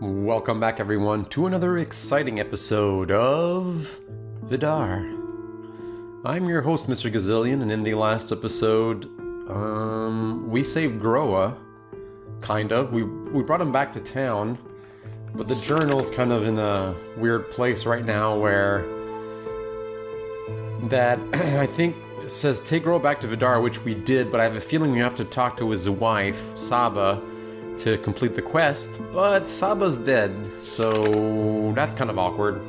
Welcome back everyone to another exciting episode of Vidar. I'm your host Mr. Gazillion, and in the last episode, we saved Groa. Kind of. We brought him back to town, but the journal's kind of in a weird place right now where that I think says take Groa back to Vidar, which we did, but I have a feeling we have to talk to his wife, Csaba, to complete the quest, but Csaba's dead, so that's kind of awkward.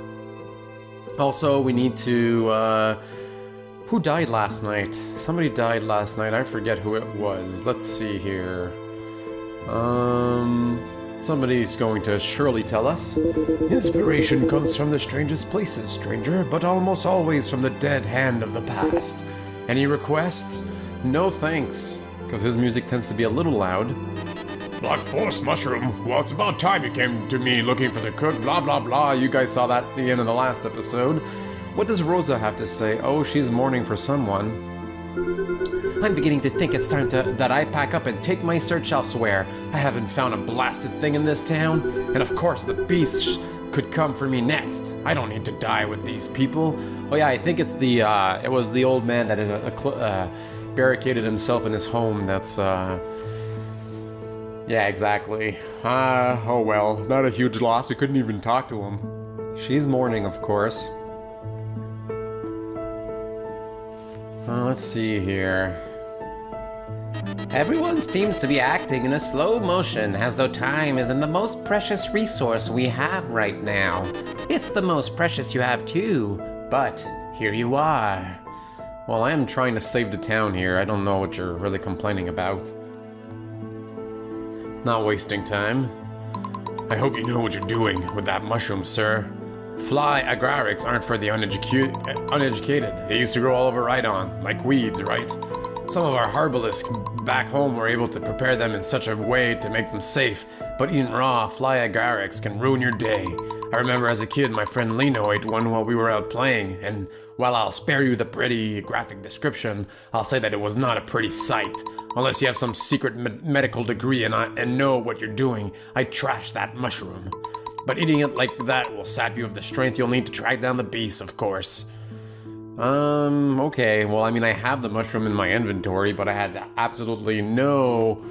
Also, we need to, who died last night? Somebody died last night, I forget who it was. Let's see here. Somebody's going to surely tell us. Inspiration comes from the strangest places, stranger, but almost always from the dead hand of the past. Any requests? No thanks, because his music tends to be a little loud. Black Forest Mushroom, well, it's about time you came to me looking for the cook, blah blah blah. You guys saw that at the end of the last episode. What does Rosa have to say? Oh, she's mourning for someone. I'm beginning to think it's time that I pack up and take my search elsewhere. I haven't found a blasted thing in this town, and of course the beasts could come for me next. I don't need to die with these people. Oh yeah, I think it's the, it was the old man that barricaded himself in his home that's, yeah, exactly. Oh well, not a huge loss. We couldn't even talk to him. She's mourning, of course. Let's see here. Everyone seems to be acting in a slow motion, as though time isn't the most precious resource we have right now. It's the most precious you have too, but here you are. Well, I am trying to save the town here. I don't know what you're really complaining about. Not wasting time. I hope you know what you're doing with that mushroom, sir. Fly agrarics aren't for the uneducated. They used to grow all over Rhydon, like weeds, right? Some of our herbalists back home were able to prepare them in such a way to make them safe, but eating raw fly agrarics can ruin your day. I remember as a kid, my friend Lino ate one while we were out playing, and while I'll spare you the pretty graphic description, I'll say that it was not a pretty sight. Unless you have some secret medical degree and know what you're doing, I trash that mushroom. But eating it like that will sap you of the strength you'll need to track down the beasts, of course. Okay, well, I mean, I have the mushroom in my inventory, but I had absolutely no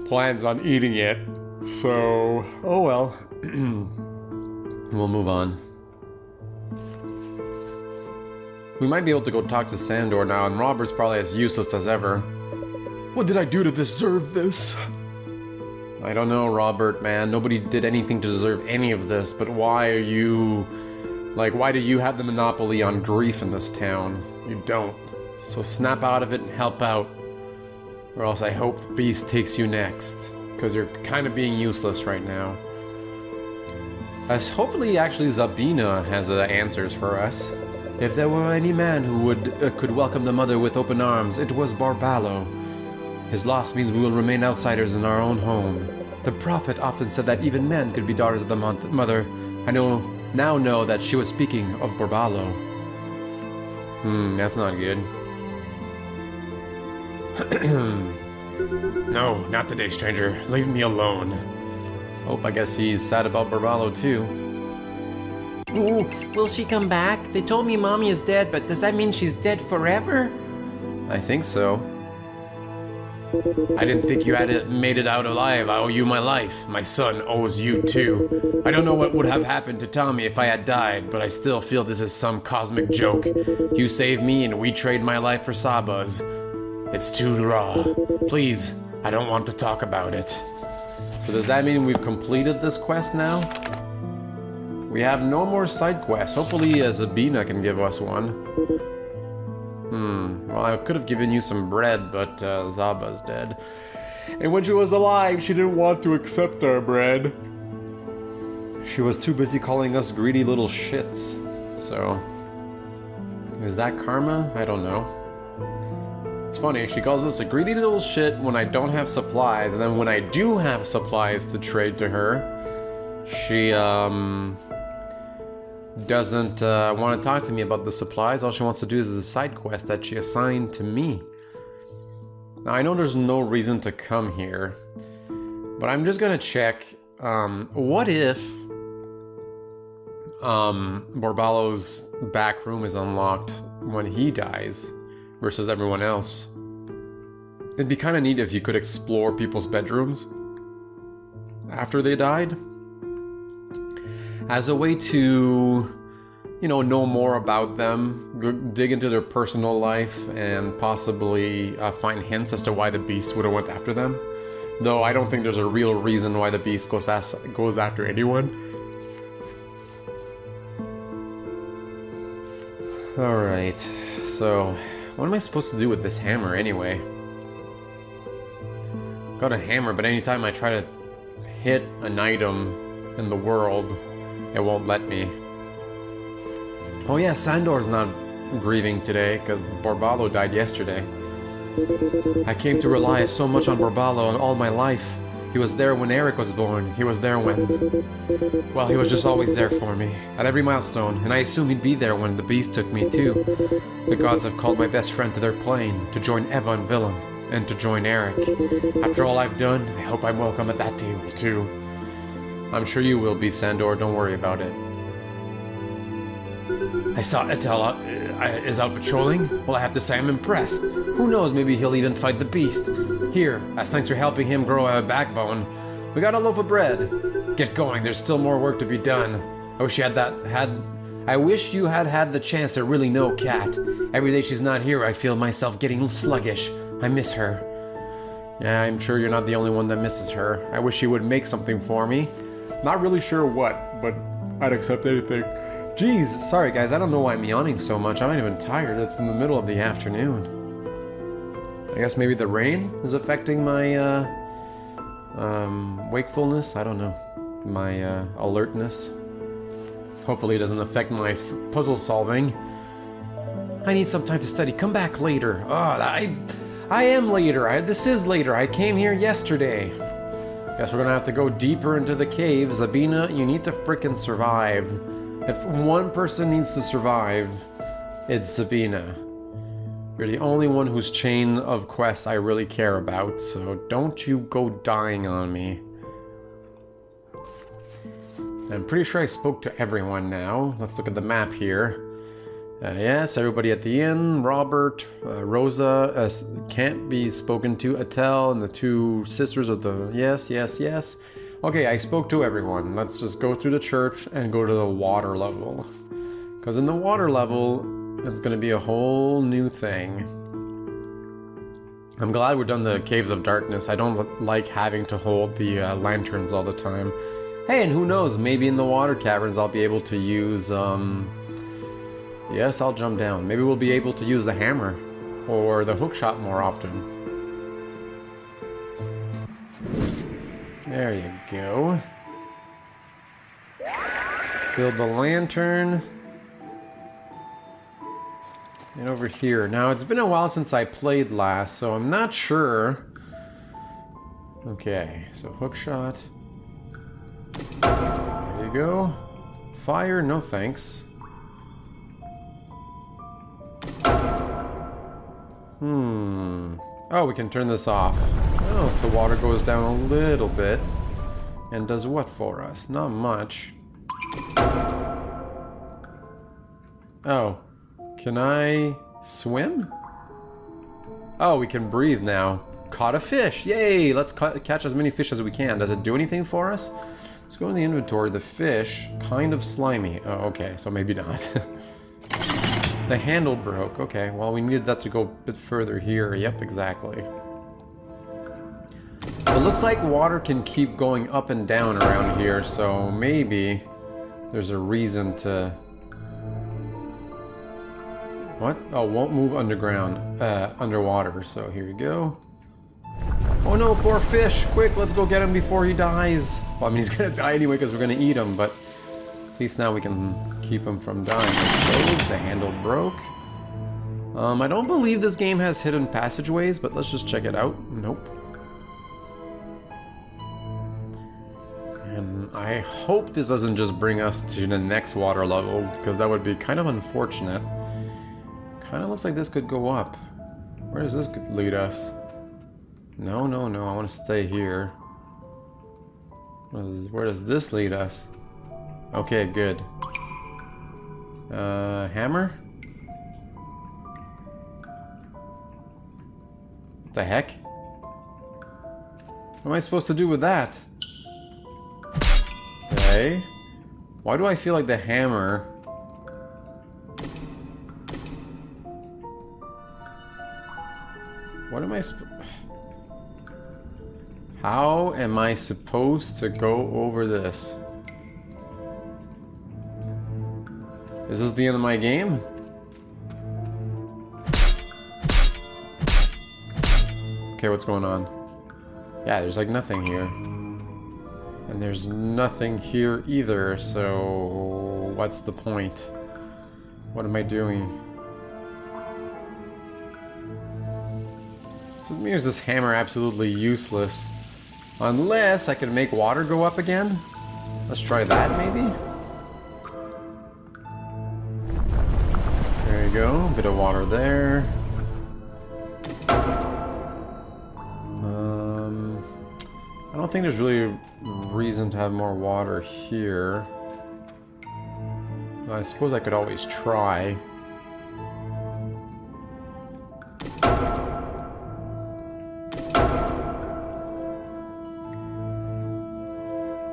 plans on eating it, so, oh well. We'll move on. We might be able to go talk to Sandor now, and Robert's probably as useless as ever. What did I do to deserve this? I don't know, Robert, man. Nobody did anything to deserve any of this, but why are you... Like, why do you have the monopoly on grief in this town? You don't. So snap out of it and help out. Or else I hope the beast takes you next. Because you're kind of being useless right now. As hopefully, actually, Zabina has answers for us. If there were any man who could welcome the mother with open arms, it was Barballo. His loss means we will remain outsiders in our own home. The prophet often said that even men could be daughters of the mother. I now know that she was speaking of Barballo. That's not good. No, not today, stranger. Leave me alone. Oh, I guess he's sad about Barballo too. Ooh, will she come back? They told me Mommy is dead, but does that mean she's dead forever? I think so. I didn't think you had made it out alive. I owe you my life. My son owes you too. I don't know what would have happened to Tommy if I had died, but I still feel this is some cosmic joke. You saved me and we trade my life for Saba's. It's too raw. Please, I don't want to talk about it. So does that mean we've completed this quest now? We have no more side quests. Hopefully Zabina can give us one. Well, I could have given you some bread, but Zaba's dead. And when she was alive, she didn't want to accept our bread. She was too busy calling us greedy little shits. So, is that karma? I don't know. It's funny, she calls us a greedy little shit when I don't have supplies, and then when I do have supplies to trade to her, she, doesn't want to talk to me about the supplies. All she wants to do is the side quest that she assigned to me. Now, I know there's no reason to come here, but I'm just gonna check What if Borbalo's back room is unlocked when he dies versus everyone else? It'd be kind of neat if you could explore people's bedrooms after they died as a way to, you know more about them, dig into their personal life, and possibly find hints as to why the beast would have went after them. Though I don't think there's a real reason why the beast goes after anyone. Alright, so what am I supposed to do with this hammer anyway? Got a hammer, but anytime I try to hit an item in the world, it won't let me. Oh yeah, Sandor's not grieving today because Borbalo died yesterday. I came to rely so much on Borbalo all my life. He was there when Eric was born. He was there when... Well, he was just always there for me, at every milestone, and I assume he'd be there when the beast took me too. The gods have called my best friend to their plane, to join Eva and Willem, and to join Eric. After all I've done, I hope I'm welcome at that table too. I'm sure you will be, Sandor, don't worry about it. I saw Attila is out patrolling. Well, I have to say I'm impressed. Who knows, maybe he'll even fight the beast. Here, as thanks for helping him grow a backbone, we got a loaf of bread. Get going, there's still more work to be done. I wish you had had the chance to really know Kat. Every day she's not here, I feel myself getting sluggish. I miss her. Yeah, I'm sure you're not the only one that misses her. I wish she would make something for me. Not really sure what, but I'd accept anything. Jeez, sorry guys, I don't know why I'm yawning so much. I'm not even tired. It's in the middle of the afternoon. I guess maybe the rain is affecting my wakefulness. I don't know. My alertness. Hopefully it doesn't affect my puzzle solving. I need some time to study. Come back later. Oh, I am later. This is later. I came here yesterday. Guess we're gonna have to go deeper into the cave. Zabina, you need to frickin' survive. If one person needs to survive, it's Sabina. You're the only one whose chain of quests I really care about, so don't you go dying on me. I'm pretty sure I spoke to everyone now. Let's look at the map here. Yes, everybody at the inn. Robert, Rosa can't be spoken to. Attell and the two sisters of the... Yes. Okay, I spoke to everyone. Let's just go through the church and go to the water level. Because in the water level, it's going to be a whole new thing. I'm glad we're done the Caves of Darkness. I don't like having to hold the lanterns all the time. Hey, and who knows, maybe in the water caverns I'll be able to use... Yes, I'll jump down. Maybe we'll be able to use the hammer or the hookshot more often. There you go. Filled the lantern. And over here. Now, it's been a while since I played last, so I'm not sure. Okay, so hookshot. There you go. Fire, no thanks. Oh, we can turn this off. Oh, so water goes down a little bit. And does what for us? Not much. Oh. Can I swim? Oh, we can breathe now. Caught a fish! Yay! Let's catch as many fish as we can. Does it do anything for us? Let's go in the inventory. The fish, kind of slimy. Oh, okay, so maybe not. The handle broke. Okay, well, we needed that to go a bit further here. Yep, exactly. It looks like water can keep going up and down around here, so maybe there's a reason to... What? Oh, won't move underground, underwater, so here you go. Oh no, poor fish! Quick, let's go get him before he dies! Well, I mean, he's gonna die anyway because we're gonna eat him, but at least now we can keep him from dying. I suppose the handle broke. I don't believe this game has hidden passageways, but let's just check it out. Nope. And I hope this doesn't just bring us to the next water level, because that would be kind of unfortunate. Kind of looks like this could go up. Where does this lead us? No, I want to stay here. Where does this lead us? Okay, good. Hammer? What the heck? What am I supposed to do with that? Okay. Why do I feel like the hammer... What am I How am I supposed to go over this? Is this the end of my game? Okay, what's going on? Yeah, there's like nothing here. And there's nothing here either, so what's the point? What am I doing? So it means this hammer absolutely useless. Unless I can make water go up again? Let's try that maybe? There you go, a bit of water there. I don't think there's really a reason to have more water here. I suppose I could always try.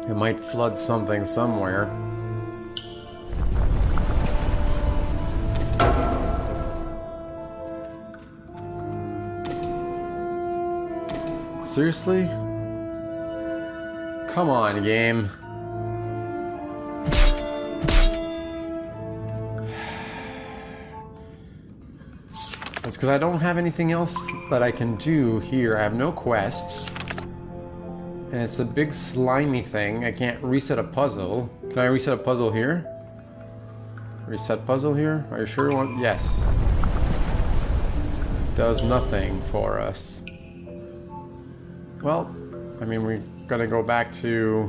It might flood something somewhere. Seriously? Come on, game. It's because I don't have anything else that I can do here. I have no quests. And it's a big slimy thing. I can't reset a puzzle. Can I reset a puzzle here? Reset puzzle here? Are you sure you want? Yes. Does nothing for us. Well, I mean, we're gonna go back to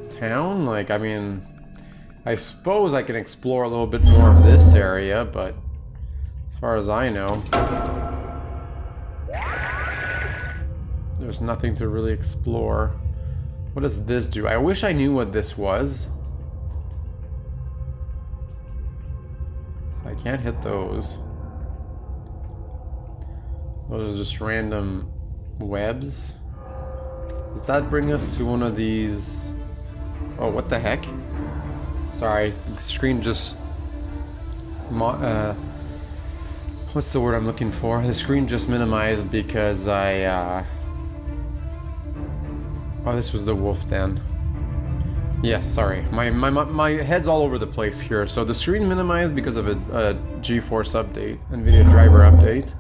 town. Like, I mean, I suppose I can explore a little bit more of this area, but as far as I know, there's nothing to really explore. What does this do? I wish I knew what this was. So I can't hit those. Those are just random webs. Does that bring us to one of these? Oh, what the heck? Sorry, the screen just... what's the word I'm looking for? The screen just minimized because I... Oh, this was the wolf den. Yes, sorry. My head's all over the place here. So the screen minimized because of a GeForce update, NVIDIA driver update.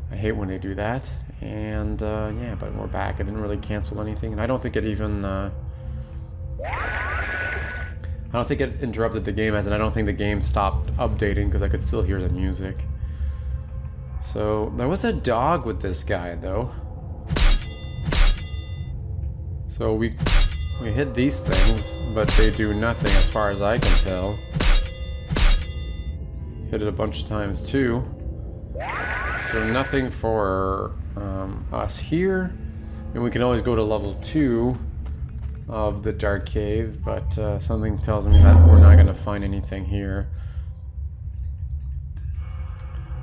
I hate when they do that. And yeah, but we're back. I didn't really cancel anything, and I don't think it even... I don't think it interrupted the game, as in I don't think the game stopped updating because I could still hear the music. So there was a dog with this guy, though. So we hit these things, but they do nothing as far as I can tell. Hit it a bunch of times too. So nothing for us here. And we can always go to level 2 of the Dark Cave, but something tells me that we're not going to find anything here.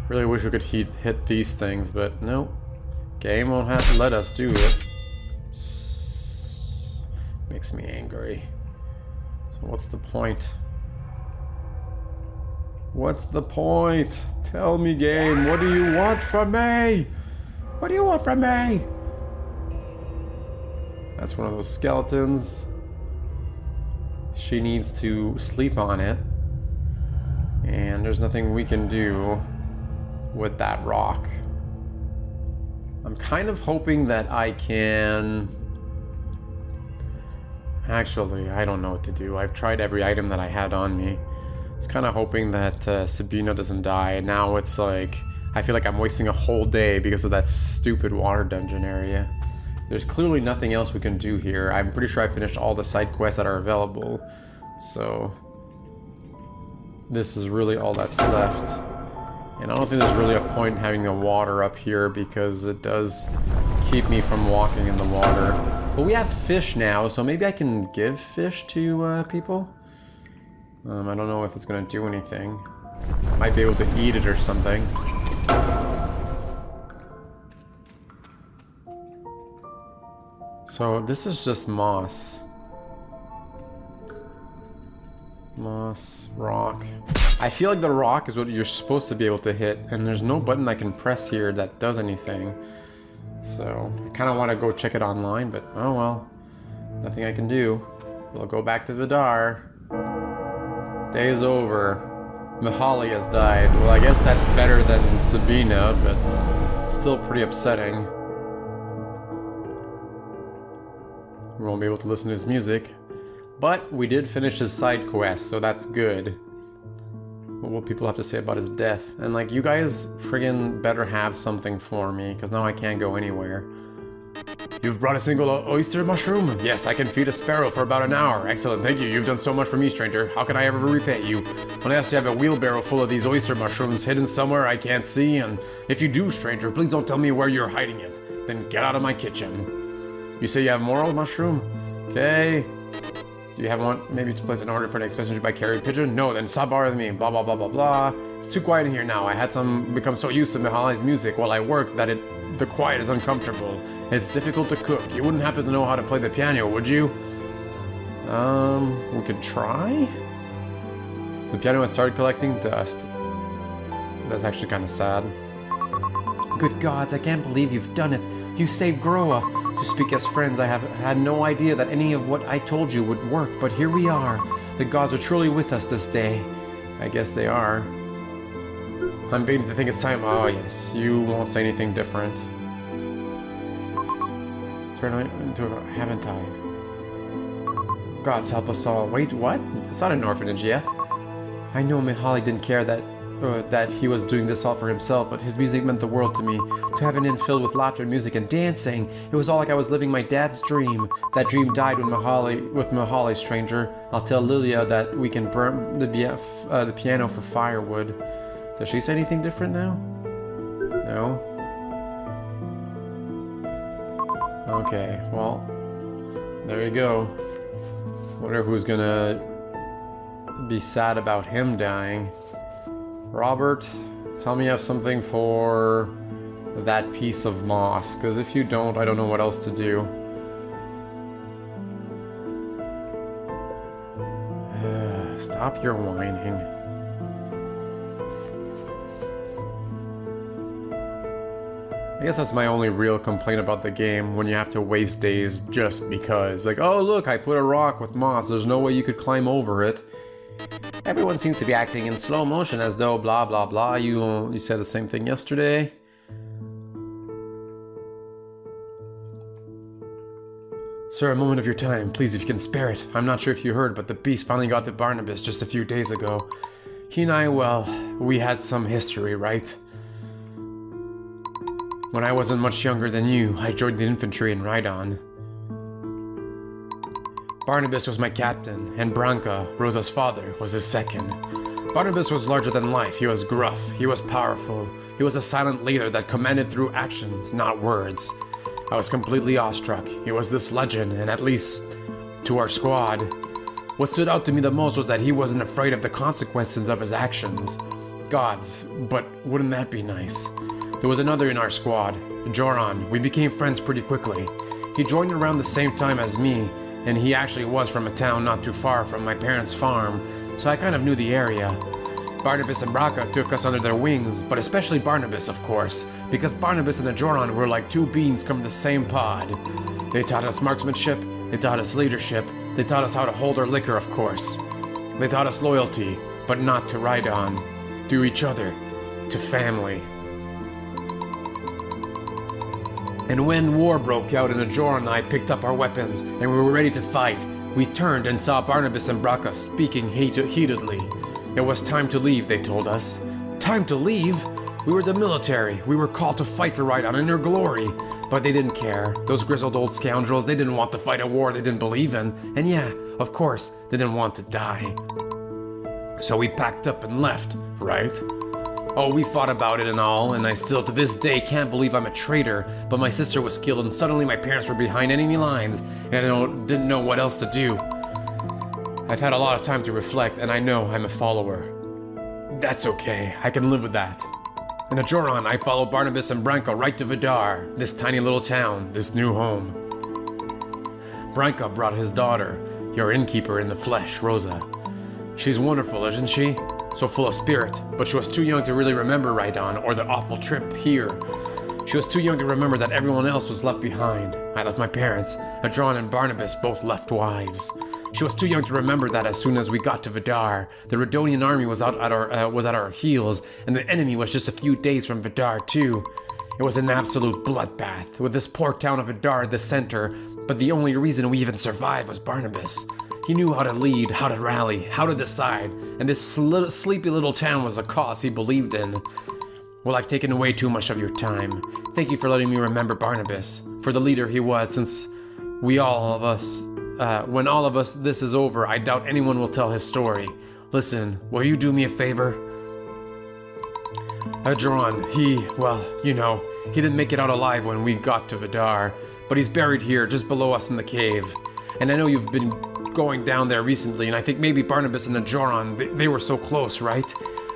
Really wish we could hit these things, but no. Game won't have to let us do it. Makes me angry. So what's the point? What's the point? Tell me, game, what do you want from me? What do you want from me? That's one of those skeletons. She needs to sleep on it. And there's nothing we can do with that rock. I'm kind of hoping that I can... Actually, I don't know what to do. I've tried every item that I had on me. I was kind of hoping that Sabina doesn't die, and now it's like... I feel like I'm wasting a whole day because of that stupid water dungeon area. There's clearly nothing else we can do here. I'm pretty sure I finished all the side quests that are available. So... this is really all that's left. And I don't think there's really a point in having the water up here because it does keep me from walking in the water. But we have fish now, so maybe I can give fish to people? I don't know if it's gonna do anything. Might be able to eat it or something. So this is just moss. Moss, rock. I feel like the rock is what you're supposed to be able to hit, and there's no button I can press here that does anything. So I kind of want to go check it online, but oh well. Nothing I can do. We'll go back to Vidar. Day is over. Mihaly has died. Well, I guess that's better than Sabina, but still pretty upsetting. We won't be able to listen to his music. But we did finish his side quest, so that's good. What will people have to say about his death? And like, you guys friggin' better have something for me, because now I can't go anywhere. You've brought a single oyster mushroom? Yes, I can feed a sparrow for about an hour. Excellent, thank you. You've done so much for me, stranger. How can I ever repay you? Unless you have a wheelbarrow full of these oyster mushrooms hidden somewhere I can't see, and if you do, stranger, please don't tell me where you're hiding it. Then get out of my kitchen. You say you have moral mushroom? Okay. Do you have one maybe to place an order for an expensive by carrier pigeon? No, then stop bothering me. Blah blah blah blah blah. It's too quiet in here now. I had become so used to Mihaly's music while I worked that the quiet is uncomfortable. It's difficult to cook. You wouldn't happen to know how to play the piano, would you? We could try? The piano has started collecting dust. That's actually kind of sad. Good gods, I can't believe you've done it. You saved Groa. To speak as friends, I have had no idea that any of what I told you would work, but here we are. The gods are truly with us this day. I guess they are. I'm beginning to think it's time. Oh yes, you won't say anything different. Turn into a, haven't I? Gods help us all. Wait, what? It's not an orphanage yet. I know Mihaly didn't care that he was doing this all for himself, but his music meant the world to me. To have an inn filled with laughter, music, and dancing, it was all like I was living my dad's dream. That dream died with Mihaly, stranger. I'll tell Lilia that we can burn the piano for firewood. Does she say anything different now? No? Okay, well, there you go. Wonder who's gonna be sad about him dying. Robert, tell me you have something for that piece of moss, because if you don't, I don't know what else to do. Stop your whining. I guess that's my only real complaint about the game, when you have to waste days just because. Like, oh look, I put a rock with moss, there's no way you could climb over it. Everyone seems to be acting in slow motion as though blah blah blah. You said the same thing yesterday. Sir, a moment of your time, please, if you can spare it. I'm not sure if you heard, but the beast finally got to Barnabas just a few days ago. He and I, well, we had some history, right? When I wasn't much younger than you, I joined the infantry in Rhydon. Barnabas was my captain, and Branca, Rosa's father, was his second. Barnabas was larger than life, he was gruff, he was powerful, he was a silent leader that commanded through actions, not words. I was completely awestruck, he was this legend, and at least to our squad. What stood out to me the most was that he wasn't afraid of the consequences of his actions. Gods, but wouldn't that be nice? There was another in our squad, Joran. We became friends pretty quickly. He joined around the same time as me, and he actually was from a town not too far from my parents' farm, so I kind of knew the area. Barnabas and Branca took us under their wings, but especially Barnabas, of course, because Barnabas and the Joran were like two beans from the same pod. They taught us marksmanship, they taught us leadership, they taught us how to hold our liquor, of course. They taught us loyalty, but not to Rhydon, to each other, to family. And when war broke out and the Joran and I picked up our weapons and we were ready to fight, we turned and saw Barnabas and Branca speaking heatedly. It was time to leave, they told us. Time to leave? We were the military. We were called to fight for Rhydon in their glory. But they didn't care. Those grizzled old scoundrels, they didn't want to fight a war they didn't believe in. And yeah, of course, they didn't want to die. So we packed up and left, right? Oh, we fought about it and all, and I still to this day can't believe I'm a traitor, but my sister was killed and suddenly my parents were behind enemy lines, and I didn't know what else to do. I've had a lot of time to reflect, and I know I'm a follower. That's okay, I can live with that. In Ajoran, I followed Barnabas and Branka right to Vidar, this tiny little town, this new home. Branka brought his daughter, your innkeeper in the flesh, Rosa. She's wonderful, isn't she? So full of spirit, but she was too young to really remember Rhydon or the awful trip here. She was too young to remember that everyone else was left behind. I left my parents. Adron and Barnabas both left wives. She was too young to remember that as soon as we got to Vidar, the Rhydonian army was at our heels, and the enemy was just a few days from Vidar too. It was an absolute bloodbath, with this poor town of Vidar at the center, but the only reason we even survived was Barnabas. He knew how to lead, how to rally, how to decide, and this sleepy little town was a cause he believed in. Well, I've taken away too much of your time. Thank you for letting me remember Barnabas, for the leader he was, since when all of us this is over, I doubt anyone will tell his story. Listen, will you do me a favor? Adron, he didn't make it out alive when we got to Vidar, but he's buried here, just below us in the cave. And I know you've been going down there recently, and I think maybe Barnabas and Ajoran, they were so close, right?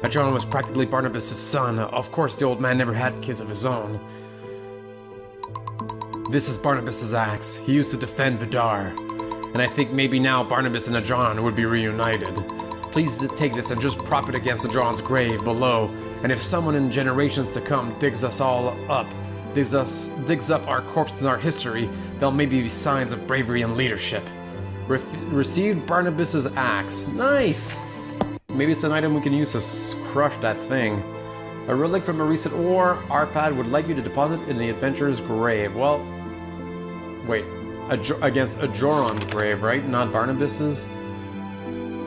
Ajoran was practically Barnabas' son. Of course, the old man never had kids of his own. This is Barnabas' axe. He used to defend Vidar. And I think maybe now Barnabas and Ajoran would be reunited. Please take this and just prop it against Ajoran's grave below, and if someone in generations to come digs us all up, digs up our corpses and our history, there'll maybe be signs of bravery and leadership. Received Barnabas's axe. Nice! Maybe it's an item we can use to crush that thing. A relic from a recent war. Arpad would like you to deposit in the adventurer's grave. Well, wait. Against Ajoran's grave, right? Not Barnabas's?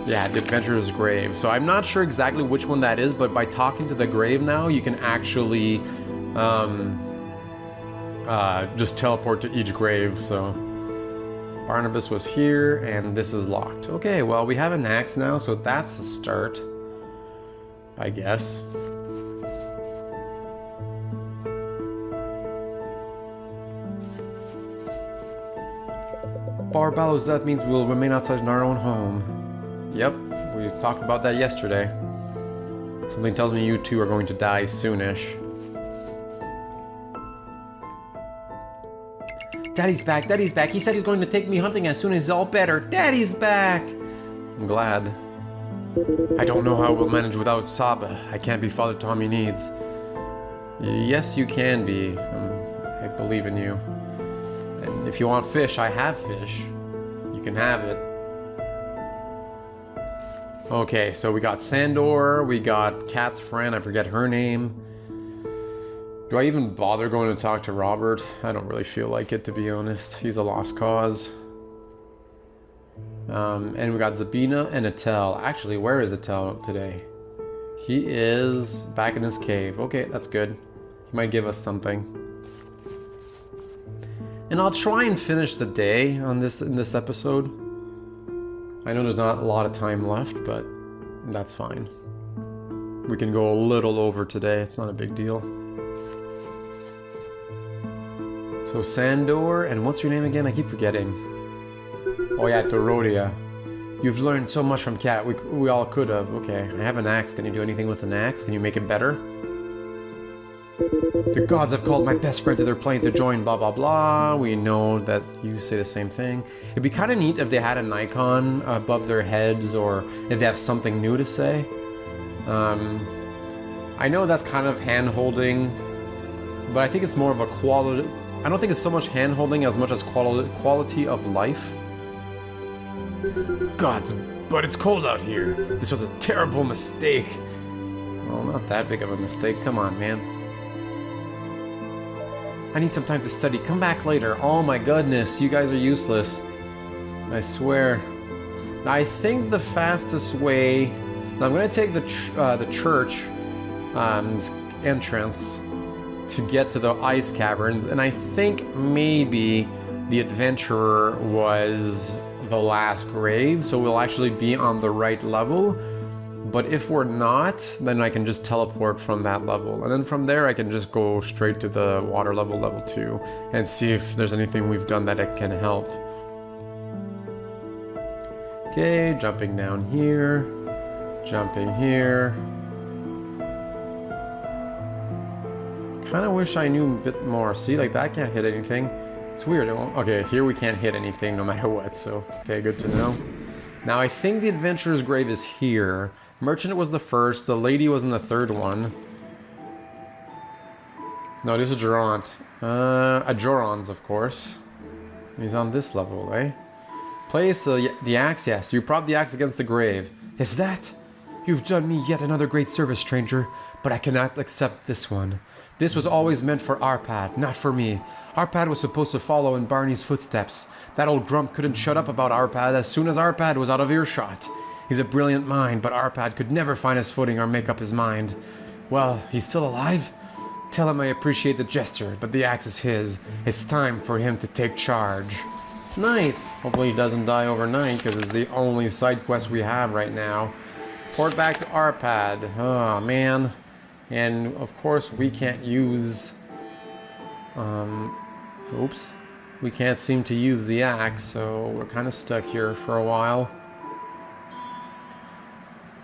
Yeah, the adventurer's grave. So I'm not sure exactly which one that is, but by talking to the grave now, you can actually just teleport to each grave, so... Barnabas was here, and this is locked. Okay, well, we have an axe now, so that's a start. I guess. Bar Ballows, that means we'll remain outside in our own home. Yep, we talked about that yesterday. Something tells me you two are going to die soonish. Daddy's back, Daddy's back. He said he's going to take me hunting as soon as he's all better. Daddy's back! I'm glad. I don't know how we'll manage without Csaba. I can't be Father Tommy needs. Yes, you can be. I believe in you. And if you want fish, I have fish. You can have it. Okay, so we got Sandor, we got Kat's friend, I forget her name. Do I even bother going to talk to Robert? I don't really feel like it, to be honest. He's a lost cause. And we got Zabina and Atel. Actually, where is Atel today? He is back in his cave. Okay, that's good. He might give us something. And I'll try and finish the day on in this episode. I know there's not a lot of time left, but that's fine. We can go a little over today. It's not a big deal. So Sandor, and what's your name again? I keep forgetting. Oh yeah, Dorodia. You've learned so much from Kat. We all could have. Okay, I have an axe. Can you do anything with an axe? Can you make it better? The gods have called my best friend to their plane to join, blah blah blah. We know that you say the same thing. It'd be kind of neat if they had an icon above their heads, or if they have something new to say. I know that's kind of hand-holding, but I think it's more of a quality... I don't think it's so much hand-holding as much as quality of life. Gods, but it's cold out here. This was a terrible mistake. Well, not that big of a mistake. Come on, man. I need some time to study. Come back later. Oh my goodness, you guys are useless. I swear. I think the fastest way... Now I'm going to take the church entrance to get to the ice caverns, and I think maybe the adventurer was the last grave, so we'll actually be on the right level. But if we're not, then I can just teleport from that level. And then from there I can just go straight to the water level, level 2, and see if there's anything we've done that it can help. Okay, jumping down here. Jumping here. Kinda wish I knew a bit more. See, like that can't hit anything. It's weird. Okay, here we can't hit anything no matter what, so okay, good to know. Now I think the Adventurer's Grave is here. Merchant was the first, the Lady was in the third one. No, this is Durant. Ajoron's, of course. He's on this level, eh? Place the axe, yes. You prop the axe against the grave. Is that? You've done me yet another great service, stranger, but I cannot accept this one. This was always meant for Arpad, not for me. Arpad was supposed to follow in Barney's footsteps. That old grump couldn't shut up about Arpad as soon as Arpad was out of earshot. He's a brilliant mind, but Arpad could never find his footing or make up his mind. Well, he's still alive? Tell him I appreciate the gesture, but the axe is his. It's time for him to take charge. Nice! Hopefully he doesn't die overnight, because it's the only side quest we have right now. Port back to Arpad. Oh, man. And, of course, we can't use... Oops. We can't seem to use the axe, so we're kind of stuck here for a while.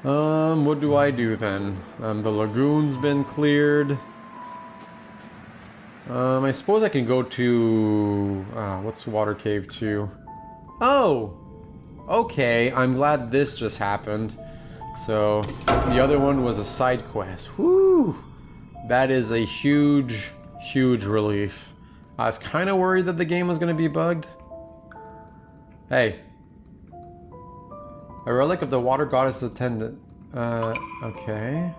What do I do then? The lagoon's been cleared. I suppose I can go to... what's Water Cave 2? Oh! Okay, I'm glad this just happened. So, the other one was a side quest. Whoo! That is a huge, huge relief. I was kind of worried that the game was going to be bugged. Hey. A relic of the water goddess attendant. Okay.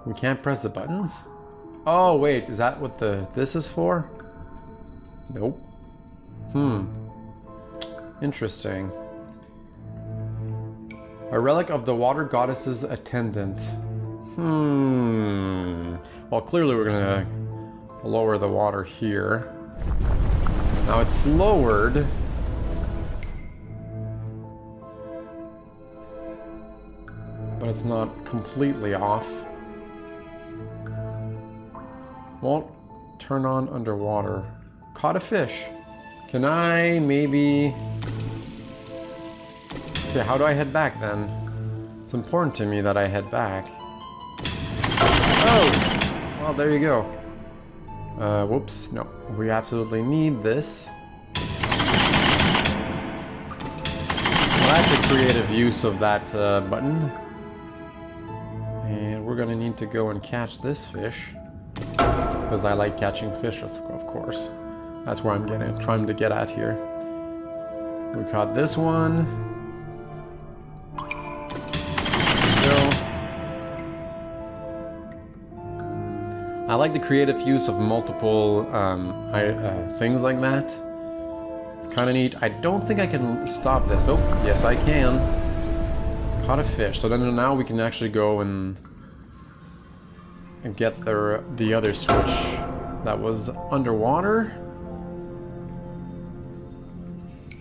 We can't press the buttons? Oh, wait, is that what this is for? Nope. Interesting. A relic of the water goddess's attendant. Well, clearly we're gonna lower the water here. Now it's lowered. But it's not completely off. Won't turn on underwater. Caught a fish. Can I maybe... Okay, how do I head back then? It's important to me that I head back. Oh! Well, there you go. Whoops. No. We absolutely need this. Well, that's a creative use of that button. And we're gonna need to go and catch this fish. Because I like catching fish, of course. That's where I'm trying to get at here. We caught this one. I like the creative use of multiple things like that. It's kind of neat. I don't think I can stop this. Oh, yes I can. Caught a fish. So then now we can actually go and get the other switch that was underwater.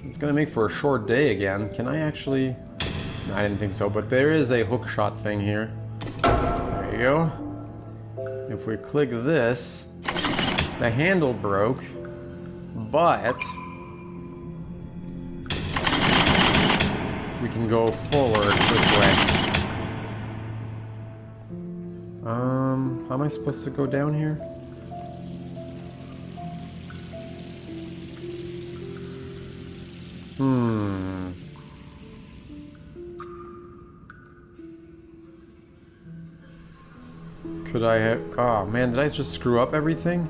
It's gonna make for a short day again. Can I actually... No, I didn't think so, but there is a hook shot thing here. There you go. If we click this, the handle broke, but we can go forward this way. How am I supposed to go down here? Could I have... Oh man, did I just screw up everything?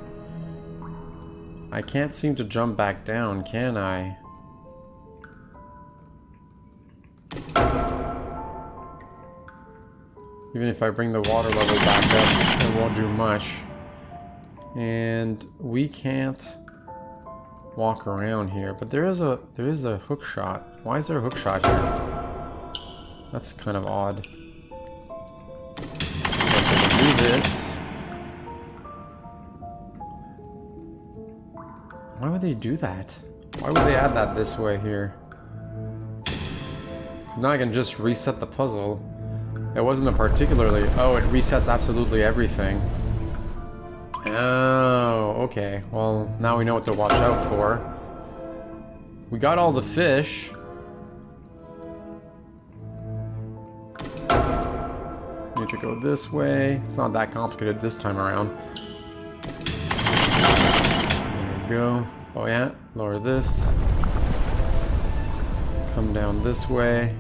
I can't seem to jump back down, can I? Even if I bring the water level back up, it won't do much. And we can't walk around here, but there is a hook shot. Why is there a hook shot here? That's kind of odd. Okay, so we'll do this. Why would they do that? Why would they add that this way here? Now I can just reset the puzzle. It wasn't a particularly... Oh, it resets absolutely everything. Oh, okay. Well, now we know what to watch out for. We got all the fish. Need to go this way. It's not that complicated this time around. There we go. Oh yeah, lower this. Come down this way.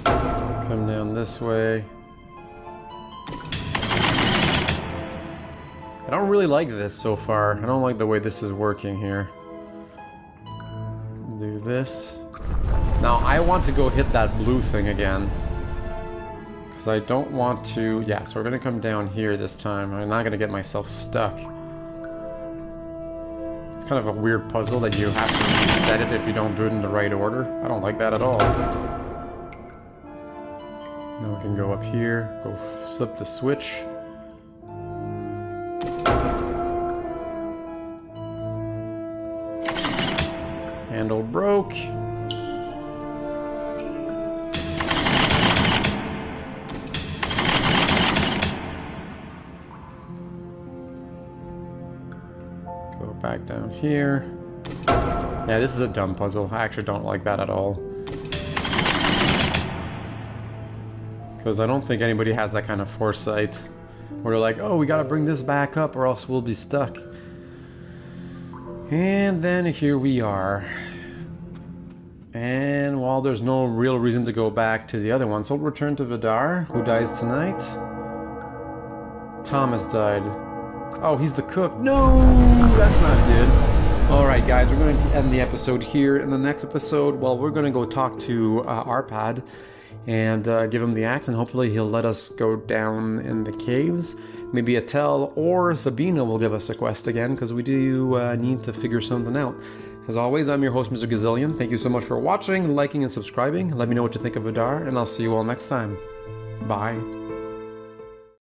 Come down this way. I don't really like this so far. I don't like the way this is working here. Do this. Now I want to go hit that blue thing again. Because I don't want to... Yeah, so we're going to come down here this time. I'm not going to get myself stuck. It's kind of a weird puzzle that you have to reset it if you don't do it in the right order. I don't like that at all. Now we can go up here, go flip the switch. Handle broke. Go back down here. Yeah, this is a dumb puzzle. I actually don't like that at all. Because I don't think anybody has that kind of foresight. Where they're like, oh, we gotta bring this back up or else we'll be stuck. And then here we are. And while there's no real reason to go back to the other one, so we'll return to Vidar, who dies tonight. Thomas died. Oh, he's the cook. No, that's not good. Alright guys, we're going to end the episode here. In the next episode, well, we're going to go talk to Arpad and give him the axe, and hopefully he'll let us go down in the caves. Maybe Atel or Sabina will give us a quest again, because we do need to figure something out. As always, I'm your host, Mr. Gazillion. Thank you so much for watching, liking, and subscribing. Let me know what you think of Vidar, and I'll see you all next time. Bye.